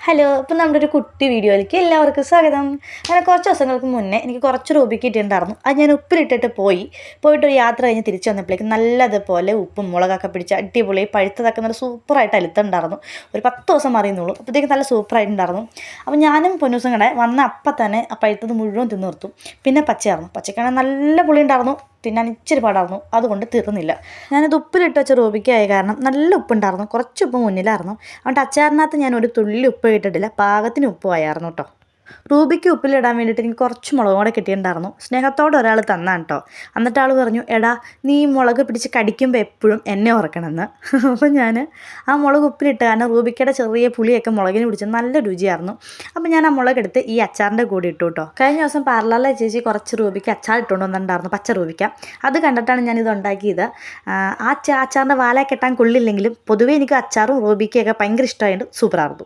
Hello, ഇപ്പം നമ്മുടെ ഒരു കുട്ടി വീഡിയോയിലേക്ക് എല്ലാവർക്കും സ്വാഗതം. അങ്ങനെ കുറച്ച് ദിവസങ്ങൾക്ക് മുന്നേ എനിക്ക് കുറച്ച് രൂപയ്ക്ക് കിട്ടിയിട്ടുണ്ടായിരുന്നു. അത് ഞാൻ ഉപ്പിലിട്ടിട്ട് പോയിട്ട് ഒരു യാത്ര കഴിഞ്ഞ് തിരിച്ചു വന്നപ്പോഴേക്കും നല്ലതുപോലെ ഉപ്പും മുളകൊക്കെ പിടിച്ച് അടിപൊളി പഴുത്തതൊക്കെ നല്ല സൂപ്പറായിട്ട് അലുത്തുണ്ടായിരുന്നു. ഒരു 10 ദിവസം അറിയുന്നുള്ളൂ, അപ്പോഴത്തേക്കും നല്ല സൂപ്പറായിട്ടുണ്ടായിരുന്നു. അപ്പോൾ ഞാനും പൊന്നൂസും കൂടെ വന്ന അപ്പം തന്നെ ആ പഴുത്തത് മുഴുവൻ തിന്നു നിർത്തും. പിന്നെ പച്ചക്കാണെങ്കിൽ നല്ല പുളി ഉണ്ടായിരുന്നു, തിന്നാൻ ഇച്ചിരി പാടായിരുന്നു, അതുകൊണ്ട് തീർന്നില്ല. ഞാനിത് ഉപ്പിലിട്ട് വെച്ച റൂബിക്കായ കാരണം നല്ല ഉപ്പുണ്ടായിരുന്നു, കുറച്ച് ഉപ്പ് മുന്നിലായിരുന്നു. അതുകൊണ്ട് അച്ചാറിനകത്ത് ഞാൻ ഒരു തുള്ളി ഉപ്പ് ഇട്ടിട്ടില്ല, പാകത്തിന് ഉപ്പുമായിരുന്നു കേട്ടോ. റൂബിക്ക് ഉപ്പിലിടാൻ വേണ്ടിയിട്ട് എനിക്ക് കുറച്ച് മുളക് കൂടെ കിട്ടിയിട്ടുണ്ടായിരുന്നു. സ്നേഹത്തോടെ ഒരാൾ തന്നാണ് കേട്ടോ. എന്നിട്ട് ആൾ പറഞ്ഞു, എടാ നീ മുളക് പിടിച്ച് കടിക്കുമ്പോൾ എപ്പോഴും എന്നെ ഓർക്കണമെന്ന്. അപ്പം ഞാൻ ആ മുളക് ഉപ്പിലിട്ട്, കാരണം റൂബിക്കയുടെ ചെറിയ പുളിയൊക്കെ മുളകിന് പിടിച്ച് നല്ല രുചിയായിരുന്നു. അപ്പം ഞാൻ ആ മുളകെടുത്ത് ഈ അച്ചാറിൻ്റെ കൂടെ ഇട്ടു കേട്ടോ. കഴിഞ്ഞ ദിവസം പാർലറിലെ ചേച്ചി കുറച്ച് റൂബിക്ക് അച്ചാർ ഇട്ടുകൊണ്ട് വന്നിട്ടുണ്ടായിരുന്നു, പച്ച റൂബിക്ക. അത് കണ്ടിട്ടാണ് ഞാനിത് ഉണ്ടാക്കിയത്. ആ അച്ചാറിൻ്റെ വാല കെട്ടാൻ കൊള്ളില്ലെങ്കിലും പൊതുവേ എനിക്ക് അച്ചാറും റൂബിക്കയൊക്കെ ഭയങ്കര ഇഷ്ടമായിട്ട് സൂപ്പറായിരുന്നു.